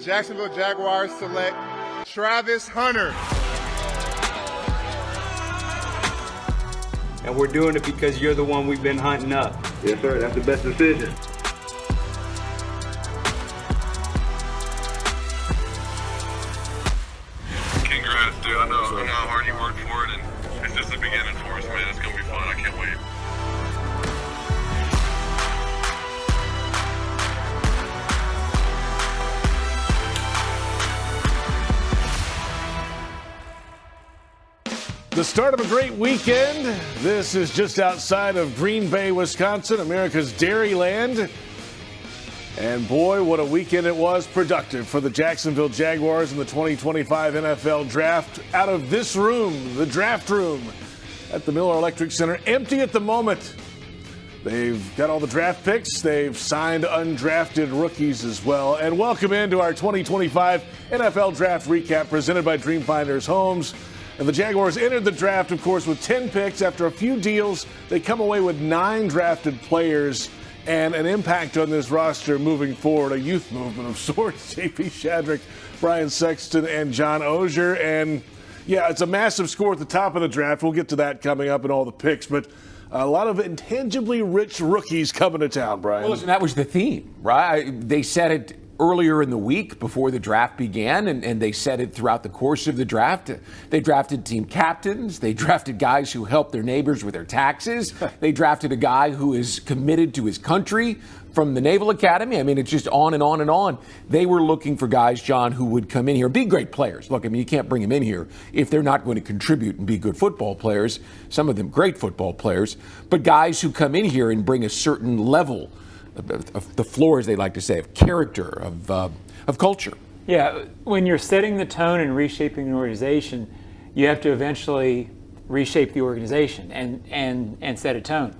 Jacksonville Jaguars select Travis Hunter. And we're doing it because you're the one we've been hunting up. Yes, sir. That's the best decision. Congrats, dude. I know how hard you worked for it, and it's just the beginning for us, man. It's going to be fun. I can't wait. The start of a great weekend. This is just outside of Green Bay, Wisconsin, America's Dairyland. And boy, what a weekend it was. Productive for the Jacksonville Jaguars in the 2025 NFL Draft. Out of this room, the draft room at the Miller Electric Center, empty at the moment. They've got all the draft picks. They've signed undrafted rookies as well. And welcome into our 2025 NFL Draft Recap presented by Dreamfinders Homes. And the Jaguars entered the draft, of course, with 10 picks. After a few deals, they come away with 9 drafted players and an impact on this roster moving forward, a youth movement of sorts. JP Shadrick, Brian Sexton, and John Oehser. And, yeah, it's a massive score at the top of the draft. We'll get to that coming up and all the picks. But a lot of intangibly rich rookies coming to town, Brian. Well, listen, that was the theme, right? They said it earlier in the week before the draft began, and they said it throughout the course of the draft. They drafted team captains. They drafted guys who help their neighbors with their taxes. They drafted a guy who is committed to his country from the Naval Academy. I mean, it's just on and on and on. They were looking for guys, John, who would come in here and be great players. Look, I mean, you can't bring them in here if they're not going to contribute and be good football players. Some of them great football players, but guys who come in here and bring a certain level of the floor, as they like to say, of character, of culture. Yeah, when you're setting the tone and reshaping an organization, you have to eventually reshape the organization and set a tone.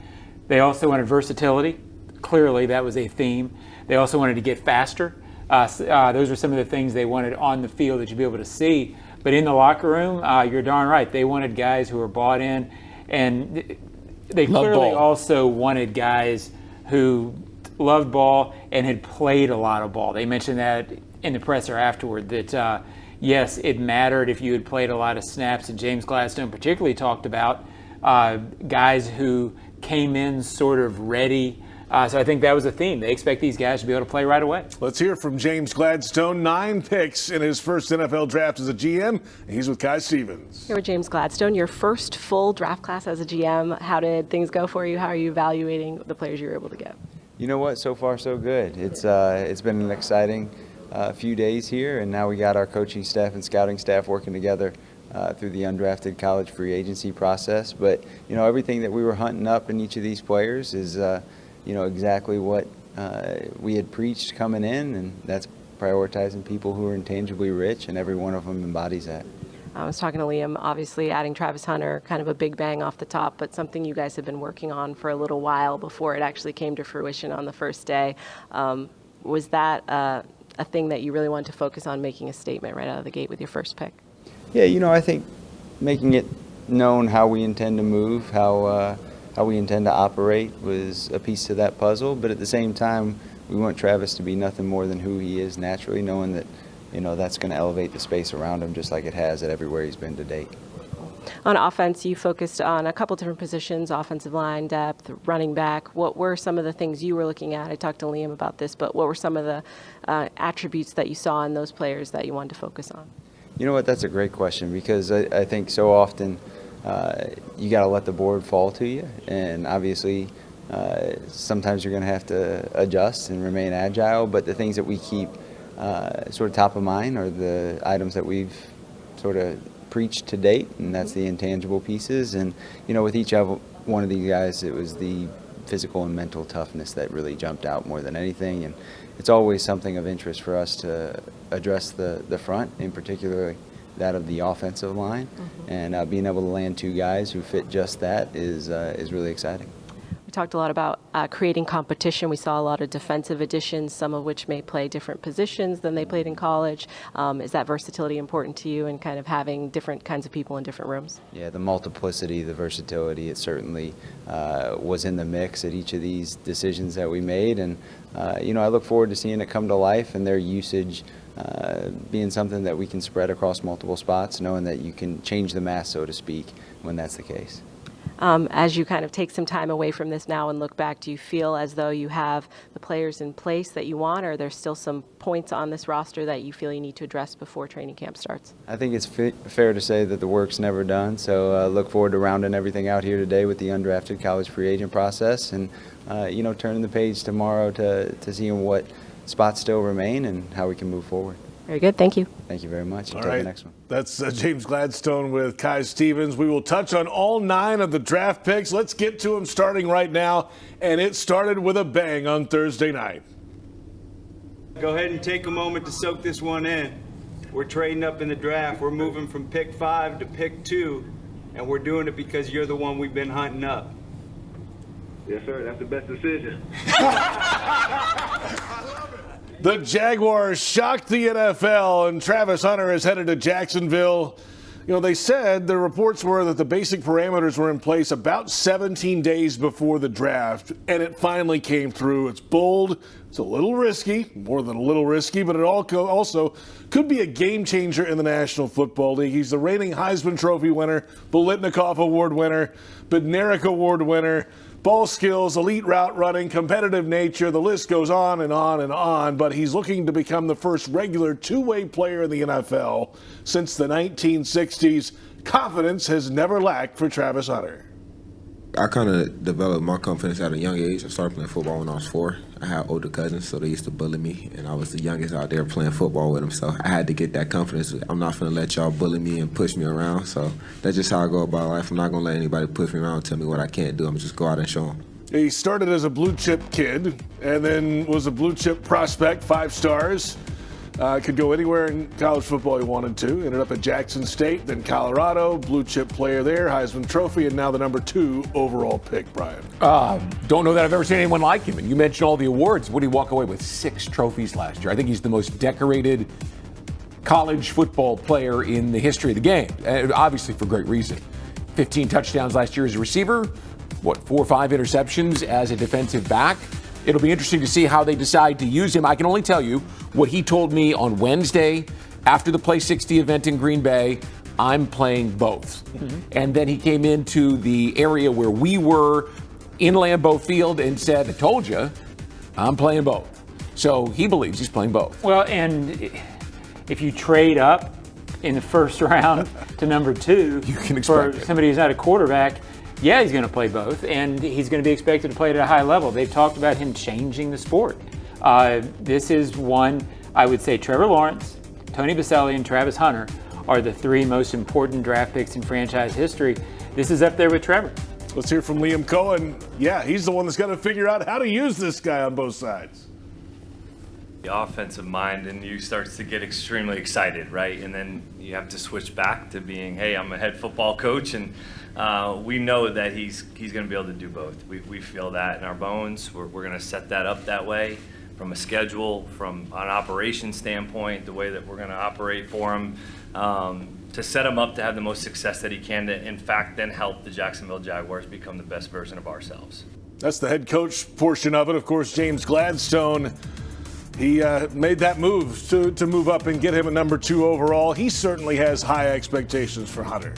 They also wanted versatility. Clearly, that was a theme. They also wanted to get faster. Those are some of the things they wanted on the field that you'd be able to see. But in the locker room, you're darn right. They wanted guys who were bought in, and they clearly also wanted guys who loved ball and had played a lot of ball. They mentioned that in the presser afterward, that yes, it mattered if you had played a lot of snaps, and James Gladstone particularly talked about guys who came in sort of ready. So I think that was a theme. They expect these guys to be able to play right away. Let's hear from James Gladstone. 9 picks in his first NFL draft as a GM. He's with Kai Stevens. Here with James Gladstone, your first full draft class as a GM. How did things go for you? How are you evaluating the players you were able to get? You know what? So far, so good. It's been an exciting few days here, and now we got our coaching staff and scouting staff working together through the undrafted college free agency process. But you know, everything that we were hunting up in each of these players is exactly what we had preached coming in, and that's prioritizing people who are intangibly rich, and every one of them embodies that. I was talking to Liam, obviously adding Travis Hunter, kind of a big bang off the top, but something you guys have been working on for a little while before it actually came to fruition on the first day. Was that a thing that you really wanted to focus on, making a statement right out of the gate with your first pick? Yeah, I think making it known how we intend to move, how we intend to operate was a piece to that puzzle, but at the same time, we want Travis to be nothing more than who he is naturally, knowing that that's going to elevate the space around him just like it has at everywhere he's been to date. On offense, you focused on a couple different positions, offensive line, depth, running back. What were some of the things you were looking at? I talked to Liam about this, but what were some of the attributes that you saw in those players that you wanted to focus on? You know what, that's a great question, because I think so often you got to let the board fall to you, and obviously sometimes you're going to have to adjust and remain agile, but the things that we keep sort of top of mind are the items that we've sort of preached to date, and that's the intangible pieces. And with each one of these guys, it was the physical and mental toughness that really jumped out more than anything. And it's always something of interest for us to address the front, in particular that of the offensive line, and being able to land 2 guys who fit just that is really exciting. We talked a lot about creating competition. We saw a lot of defensive additions, some of which may play different positions than they played in college. Is that versatility important to you and kind of having different kinds of people in different rooms? Yeah, the multiplicity, the versatility, it certainly was in the mix at each of these decisions that we made. And, I look forward to seeing it come to life and their usage being something that we can spread across multiple spots, knowing that you can change the math, so to speak, when that's the case. As you kind of take some time away from this now and look back, do you feel as though you have the players in place that you want, or are there still some points on this roster that you feel you need to address before training camp starts? I think it's fair to say that the work's never done, so look forward to rounding everything out here today with the undrafted college free agent process and, turning the page tomorrow to seeing what spots still remain and how we can move forward. Very good. Thank you. Thank you very much. All Until right. the next one. That's James Gladstone with Kai Stevens. We will touch on all 9 of the draft picks. Let's get to them starting right now. And it started with a bang on Thursday night. Go ahead and take a moment to soak this one in. We're trading up in the draft. We're moving from pick 5 to pick 2, and we're doing it because you're the one we've been hunting up. Yes, sir. That's the best decision. The Jaguars shocked the NFL, and Travis Hunter is headed to Jacksonville. They said the reports were that the basic parameters were in place about 17 days before the draft, and it finally came through. It's bold. It's a little risky, more than a little risky, but it also could be a game changer in the National Football League. He's the reigning Heisman Trophy winner, Bolitnikoff Award winner, Bednarik Award winner. Ball skills, elite route running, competitive nature, the list goes on and on and on, but he's looking to become the first regular two-way player in the NFL since the 1960s. Confidence has never lacked for Travis Hunter. I kind of developed my confidence at a young age. I started playing football when I was 4. I had older cousins, so they used to bully me, and I was the youngest out there playing football with them. So I had to get that confidence. I'm not going to let y'all bully me and push me around. So that's just how I go about life. I'm not going to let anybody push me around and tell me what I can't do. I'm going to just go out and show them. He started as a blue-chip kid and then was a blue-chip prospect, 5 stars. Could go anywhere in college football he wanted to. Ended up at Jackson State, then Colorado, blue-chip player there, Heisman Trophy, and now the number 2 overall pick, Brian. Don't know that I've ever seen anyone like him. And you mentioned all the awards. What did he walk away with? 6 trophies last year. I think he's the most decorated college football player in the history of the game, and obviously for great reason. 15 touchdowns last year as a receiver, 4 or 5 interceptions as a defensive back. It'll be interesting to see how they decide to use him. I can only tell you what he told me on Wednesday after the Play 60 event in Green Bay. I'm playing both. Mm-hmm. And then he came into the area where we were in Lambeau Field and said, I told you, I'm playing both. So he believes he's playing both. Well, and if you trade up in the first round to number 2 you can for expect somebody who's not a quarterback, yeah, he's going to play both, and he's going to be expected to play at a high level. They've talked about him changing the sport. This is one, I would say Trevor Lawrence, Tony Boselli, and Travis Hunter are the 3 most important draft picks in franchise history. This is up there with Trevor. Let's hear from Liam Cohen. Yeah, he's the one that's got to figure out how to use this guy on both sides. The offensive mind and you starts to get extremely excited, right? And then you have to switch back to being, hey, I'm a head football coach, and we know that he's going to be able to do both. We feel that in our bones. We're going to set that up that way from a schedule, from an operation standpoint, the way that we're going to operate for him, to set him up to have the most success that he can to, in fact, then help the Jacksonville Jaguars become the best version of ourselves. That's the head coach portion of it. Of course, James Gladstone, he made that move to move up and get him a number 2 overall. He certainly has high expectations for Hunter.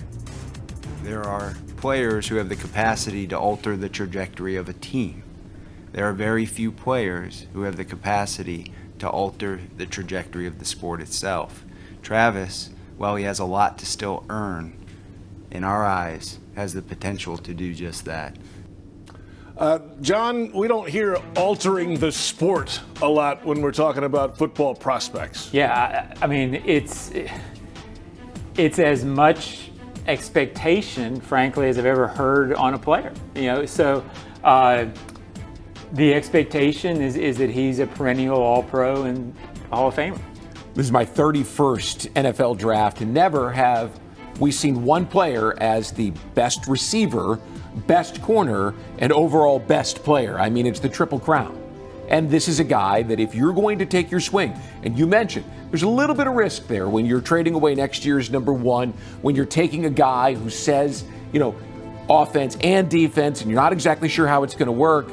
There are players who have the capacity to alter the trajectory of a team. There are very few players who have the capacity to alter the trajectory of the sport itself. Travis, while he has a lot to still earn, in our eyes, has the potential to do just that. John, we don't hear altering the sport a lot when we're talking about football prospects. Yeah, I mean, it's as much expectation, frankly, as I've ever heard on a player. So the expectation is that he's a perennial All-Pro and Hall of Famer. This is my 31st NFL draft, and never have we seen one player as the best receiver best corner and overall best player. I mean, it's the triple crown. And this is a guy that if you're going to take your swing, and you mentioned there's a little bit of risk there when you're trading away next year's number one, when you're taking a guy who says, offense and defense, and you're not exactly sure how it's going to work.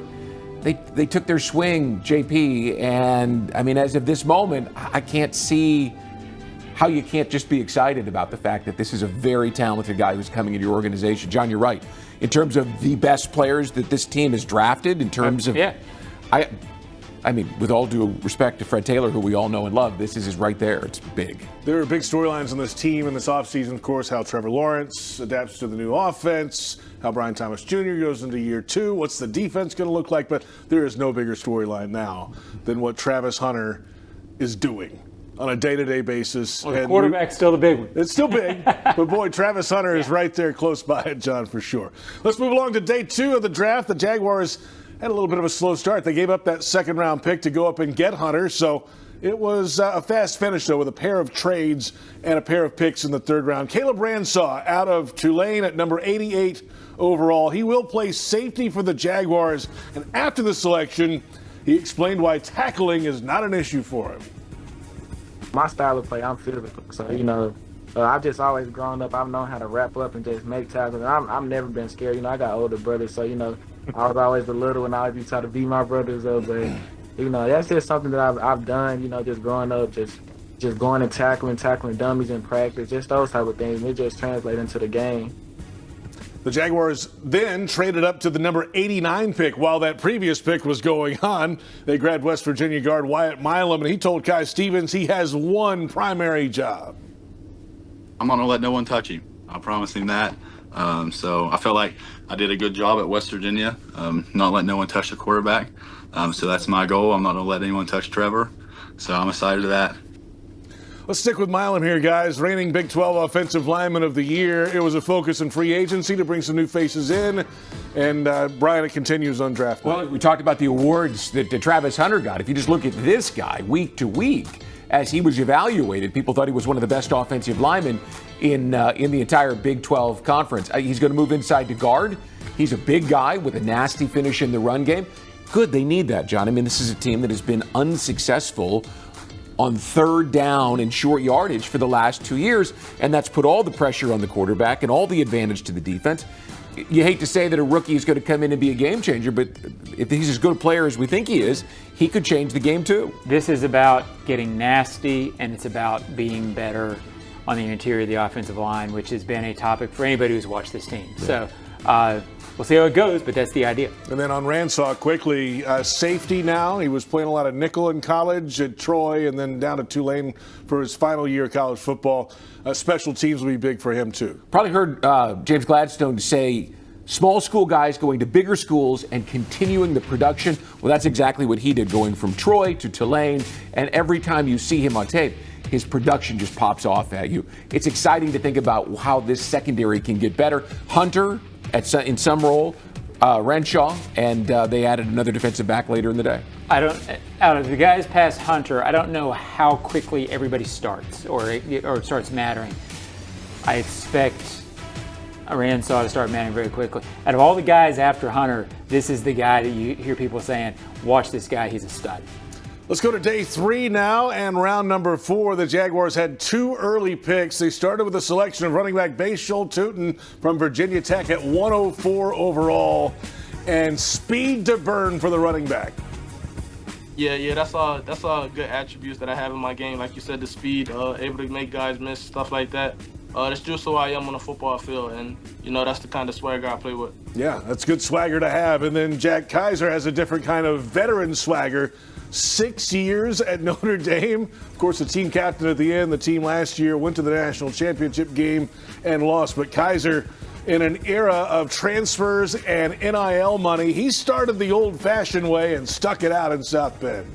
They took their swing, JP, and I mean, as of this moment, I can't see how you can't just be excited about the fact that this is a very talented guy who's coming into your organization. John, you're right. In terms of the best players that this team has drafted, in terms of, I mean, with all due respect to Fred Taylor, who we all know and love, this is right there. It's big. There are big storylines on this team in this offseason, of course, how Trevor Lawrence adapts to the new offense, how Brian Thomas Jr. goes into year two, what's the defense going to look like, but there is no bigger storyline now than what Travis Hunter is doing on a day-to-day basis. Well, the quarterback's still the big one. It's still big, but boy, Travis Hunter is right there close by it, John, for sure. Let's move along to day two of the draft. The Jaguars had a little bit of a slow start. They gave up that second-round pick to go up and get Hunter, so it was a fast finish, though, with a pair of trades and a pair of picks in the third round. Caleb Ransaw out of Tulane at number 88 overall. He will play safety for the Jaguars, and after the selection, he explained why tackling is not an issue for him. My style of play, I'm physical, so, I've just always grown up. I've known how to wrap up and just make tackles, and I've never been scared. I got older brothers, so, I was always the little one. I always try to beat my brothers up, but that's just something that I've done. Just growing up, just going and tackling dummies in practice, just those type of things. And it just translates into the game. The Jaguars then traded up to the number 89 pick while that previous pick was going on. They grabbed West Virginia guard Wyatt Milam, and he told Kai Stevens he has one primary job. I'm not going to let no one touch him. I promise him that. So I felt like I did a good job at West Virginia, not letting no one touch the quarterback. So that's my goal. I'm not going to let anyone touch Trevor. So I'm excited to that. Let's stick with Milam here, guys. Reigning Big 12 Offensive Lineman of the Year. It was a focus in free agency to bring some new faces in. And, Brian, it continues on draft night. Well, we talked about the awards that Travis Hunter got. If you just look at this guy week to week, as he was evaluated, people thought he was one of the best offensive linemen in the entire Big 12 conference. He's going to move inside to guard. He's a big guy with a nasty finish in the run game. Good, they need that, John. I mean, this is a team that has been unsuccessful on third down and short yardage for the last 2 years, and that's put all the pressure on the quarterback and all the advantage to the defense. You hate to say that a rookie is going to come in and be a game changer, but if he's as good a player as we think he is, he could change the game too. This is about getting nasty, and it's about being better on the interior of the offensive line, which has been a topic for anybody who's watched this team. So we'll see how it goes, but that's the idea. And then on Ransaw, quickly, safety now. He was playing a lot of nickel in college at Troy and then down to Tulane for his final year of college football. Special teams will be big for him, too. Probably heard James Gladstone say small school guys going to bigger schools and continuing the production. Well, that's exactly what he did, going from Troy to Tulane. And every time you see him on tape, his production just pops off at you. It's exciting to think about how this secondary can get better. Hunter, in some role, Renshaw, and they added another defensive back later in the day. Out of the guys past Hunter, I don't know how quickly everybody starts or it starts mattering. I expect Ransaw to start mattering very quickly. Out of all the guys after Hunter, this is the guy that you hear people saying, watch this guy, he's a stud. Let's go to day 3 now, and round number 4. The Jaguars had 2 early picks. They started with a selection of running back Bache Tootin from Virginia Tech at 104 overall, and speed to burn for the running back. Yeah, that's all good attributes that I have in my game. Like you said, the speed, able to make guys miss, stuff like that. That's just who I am on the football field, and that's the kind of swagger I play with. Yeah, that's good swagger to have. And then Jack Kaiser has a different kind of veteran swagger. 6 years at Notre Dame. Of course, the team captain at the end. The team last year went to the national championship game and lost. But Kaiser, in an era of transfers and NIL money, he started the old-fashioned way and stuck it out in South Bend.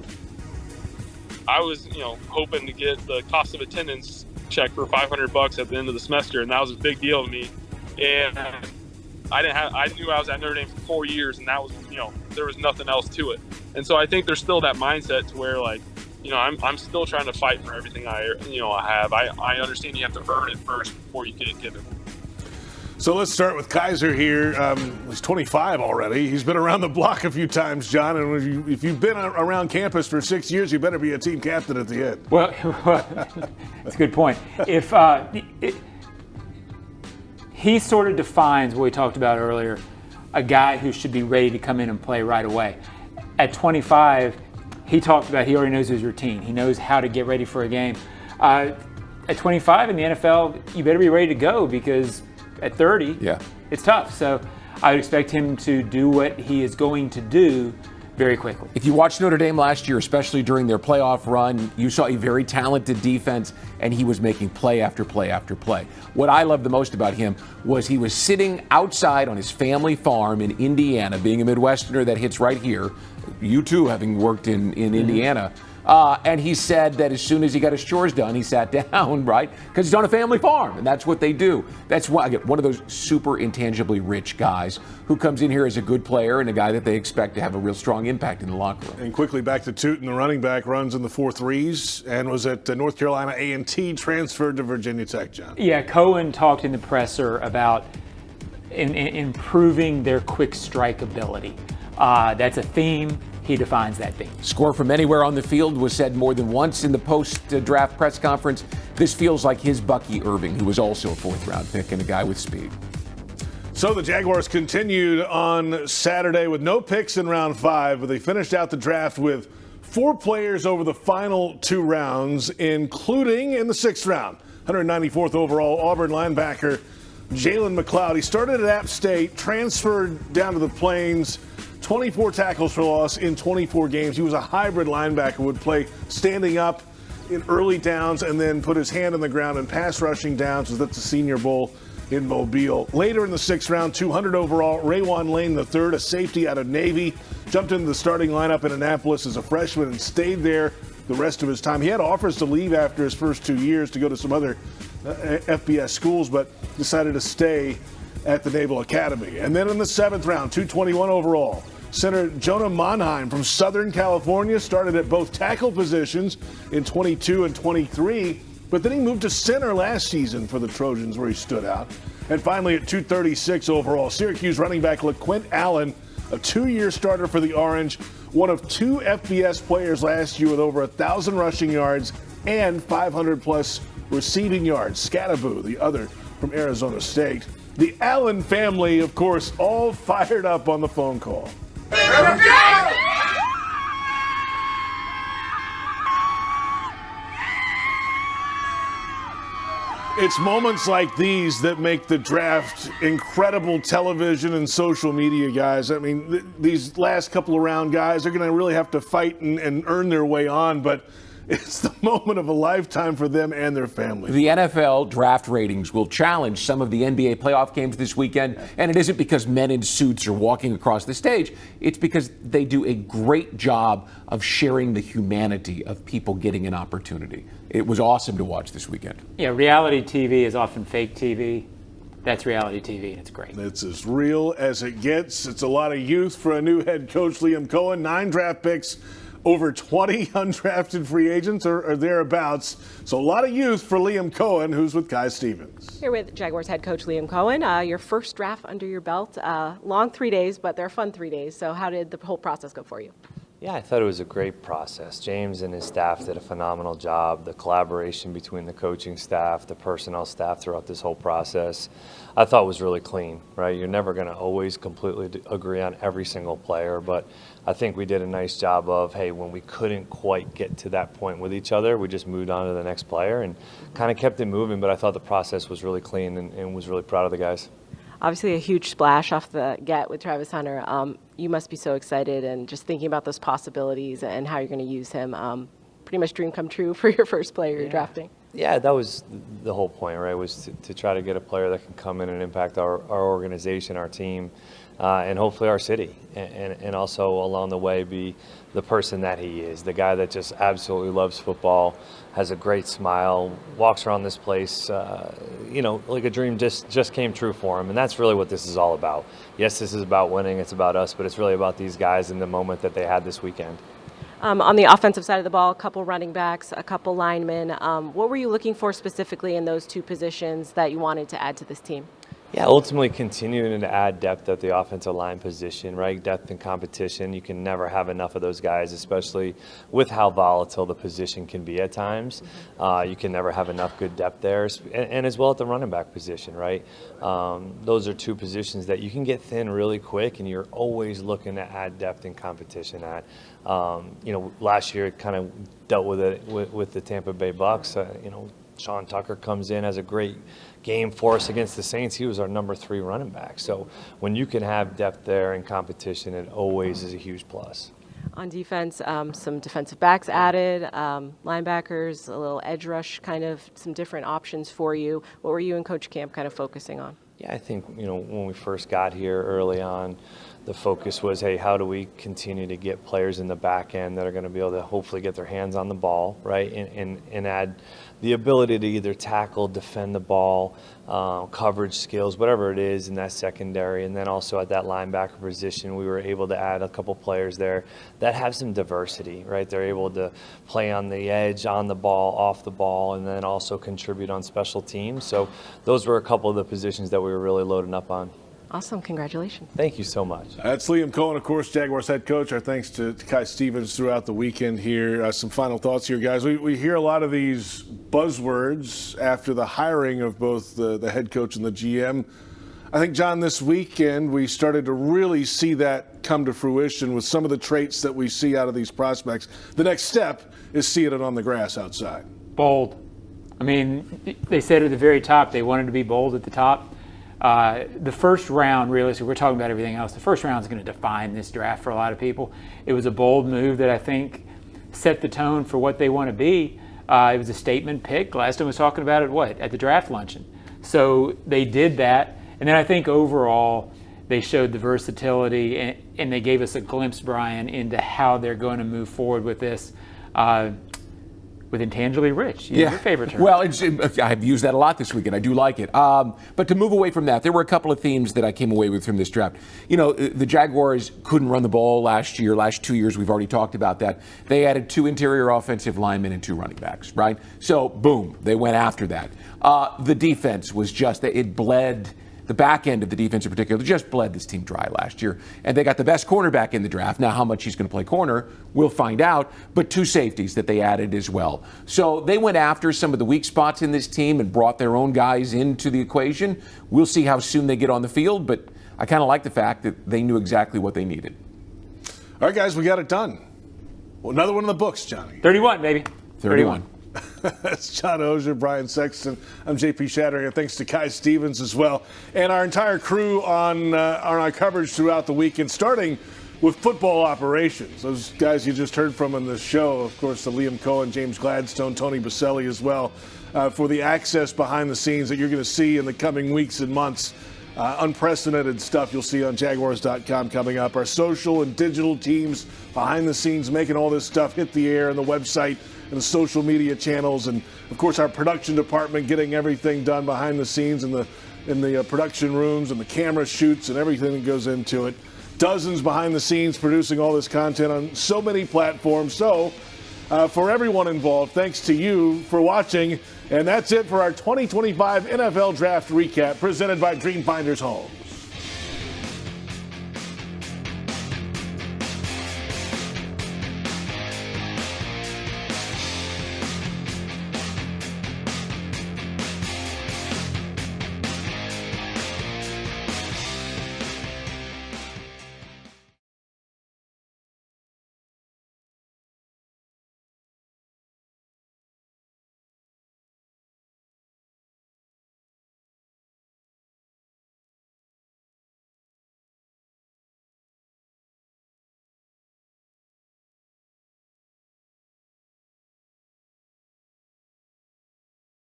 I was, hoping to get the cost of attendance check for $500 at the end of the semester, and that was a big deal to me. And I knew I was at Notre Dame for 4 years, and that was, there was nothing else to it. And so I think there's still that mindset to where, I'm still trying to fight for everything I have. I understand you have to earn it first before you can get it. So let's start with Kaiser here. He's 25 already. He's been around the block a few times, John. And if you've been around campus for 6 years, you better be a team captain at the end. Well, that's a good point. If he sort of defines what we talked about earlier, a guy who should be ready to come in and play right away. At 25, he talked about he already knows his routine. He knows how to get ready for a game. At 25 in the NFL, you better be ready to go because at 30, it's tough. So I would expect him to do what he is going to do very quickly. If you watched Notre Dame last year, especially during their playoff run, you saw a very talented defense, and he was making play after play after play. What I loved the most about him was he was sitting outside on his family farm in Indiana, being a Midwesterner that hits right here, you too having worked in Indiana. And he said that as soon as he got his chores done, he sat down, right? Because he's on a family farm, and that's what they do. That's why I get one of those super intangibly rich guys who comes in here as a good player and a guy that they expect to have a real strong impact in the locker room. And quickly back to Tootin, the running back, runs in the 4.3s and was at North Carolina A&T, transferred to Virginia Tech, John. Yeah, Cohen talked in the presser about improving their quick strike ability. That's a theme. He defines that theme. Score from anywhere on the field was said more than once in the post-draft press conference. This feels like his Bucky Irving, who was also a fourth-round pick and a guy with speed. So the Jaguars continued on Saturday with no picks in round 5, but they finished out the draft with 4 players over the final 2 rounds, including in the 6th round, 194th overall Auburn linebacker Jalen McLeod. He started at App State, transferred down to the Plains, 24 tackles for loss in 24 games. He was a hybrid linebacker, would play standing up in early downs and then put his hand on the ground in pass rushing downs. That's the Senior Bowl in Mobile. Later in the 6th round, 200 overall, Raywan Lane III, a safety out of Navy, jumped into the starting lineup in Annapolis as a freshman and stayed there the rest of his time. He had offers to leave after his first 2 years to go to some other FBS schools, but decided to stay at the Naval Academy. And then in the 7th round, 221 overall, center Jonah Monheim from Southern California started at both tackle positions in 22 and 23, but then he moved to center last season for the Trojans where he stood out. And finally at 236 overall, Syracuse running back LaQuint Allen, a 2-year starter for the Orange, one of 2 FBS players last year with over 1,000 rushing yards and 500-plus receiving yards. Scattaboo, the other from Arizona State. The Allen family, of course, all fired up on the phone call. It's moments like these that make the draft incredible television and social media, guys. I mean, these last couple of round guys are going to really have to fight and earn their way on, but it's the moment of a lifetime for them and their families. The NFL draft ratings will challenge some of the NBA playoff games this weekend, and it isn't because men in suits are walking across the stage. It's because they do a great job of sharing the humanity of people getting an opportunity. It was awesome to watch this weekend. Yeah, reality TV is often fake TV. That's reality TV, and it's great. It's as real as it gets. It's a lot of youth for a new head coach, Liam Cohen. 9 draft picks, over 20 undrafted free agents or thereabouts. So a lot of youth for Liam Cohen, who's with Kai Stevens. Here with Jaguars head coach Liam Cohen. Your first draft under your belt. Long 3 days, but they're fun 3 days. So how did the whole process go for you? Yeah, I thought it was a great process. James and his staff did a phenomenal job. The collaboration between the coaching staff, the personnel staff throughout this whole process, I thought was really clean, right? You're never going to always completely agree on every single player, but I think we did a nice job of, hey, when we couldn't quite get to that point with each other, we just moved on to the next player and kind of kept it moving, but I thought the process was really clean and was really proud of the guys. Obviously a huge splash off the get with Travis Hunter. You must be so excited and just thinking about those possibilities and how you're going to use him. Pretty much dream come true for your first player you're drafting. Yeah, that was the whole point, right, was to try to get a player that can come in and impact our organization, our team, and hopefully our city, and also along the way be the person that he is, the guy that just absolutely loves football, has a great smile, walks around this place, like a dream just came true for him, and that's really what this is all about. Yes, this is about winning, it's about us, but it's really about these guys in the moment that they had this weekend. On the offensive side of the ball, a couple running backs, a couple linemen. What were you looking for specifically in those 2 positions that you wanted to add to this team? Yeah, ultimately continuing to add depth at the offensive line position, right? Depth and competition. You can never have enough of those guys, especially with how volatile the position can be at times. You can never have enough good depth there, and as well at the running back position, right? Those are two positions that you can get thin really quick, and you're always looking to add depth and competition at. Last year it kind of dealt with it with the Tampa Bay Bucks. Sean Tucker comes in, has a great game for us against the Saints. He was our number 3 running back. So when you can have depth there in competition, it always is a huge plus. On defense, some defensive backs added, linebackers, a little edge rush, kind of some different options for you. What were you and Coach Camp kind of focusing on? Yeah, I think, when we first got here early on, the focus was, hey, how do we continue to get players in the back end that are going to be able to hopefully get their hands on the ball, right, and add the ability to either tackle, defend the ball, coverage skills, whatever it is in that secondary. And then also at that linebacker position, we were able to add a couple players there that have some diversity, right? They're able to play on the edge, on the ball, off the ball, and then also contribute on special teams. So those were a couple of the positions that we were really loading up on. Awesome. Congratulations. Thank you so much. That's Liam Cohen, of course, Jaguars head coach. Our thanks to Kai Stevens throughout the weekend here. Some final thoughts here, guys. We hear a lot of these buzzwords after the hiring of both the head coach and the GM. I think, John, this weekend we started to really see that come to fruition with some of the traits that we see out of these prospects. The next step is seeing it on the grass outside. Bold. I mean, they said at the very top they wanted to be bold at the top. The first round, realistically, we're talking about everything else. The first round is going to define this draft for a lot of people. It was a bold move that I think set the tone for what they want to be. It was a statement pick. Gladstone was talking about it, at the draft luncheon. So they did that. And then I think overall they showed the versatility and they gave us a glimpse, Brian, into how they're going to move forward with this. With intangibly rich, your favorite term. Well, I've used that a lot this weekend. I do like it. But to move away from that, there were a couple of themes that I came away with from this draft. The Jaguars couldn't run the ball last year. Last 2 years, we've already talked about that. They added 2 interior offensive linemen and 2 running backs, right? So, boom, they went after that. The defense was it bled. The back end of the defense in particular just bled this team dry last year. And they got the best cornerback in the draft. Now, how much he's going to play corner, we'll find out. But 2 safeties that they added as well. So they went after some of the weak spots in this team and brought their own guys into the equation. We'll see how soon they get on the field. But I kind of like the fact that they knew exactly what they needed. All right, guys, we got it done. Well, another one in the books, Johnny. 31, baby. 31. That's John Oehser, Brian Sexton. I'm JP Shadrick, and thanks to Kai Stevens as well. And our entire crew on our coverage throughout the weekend, starting with football operations. Those guys you just heard from in the show, of course, the Liam Cohen, James Gladstone, Tony Baselli as well, for the access behind the scenes that you're going to see in the coming weeks and months. Unprecedented stuff you'll see on Jaguars.com coming up. Our social and digital teams behind the scenes making all this stuff hit the air, and the website and the social media channels, and of course our production department getting everything done behind the scenes in the production rooms and the camera shoots and everything that goes into it. Dozens behind the scenes producing all this content on so many platforms. So for everyone involved, thanks to you for watching. And that's it for our 2025 NFL Draft Recap presented by Dreamfinders Home.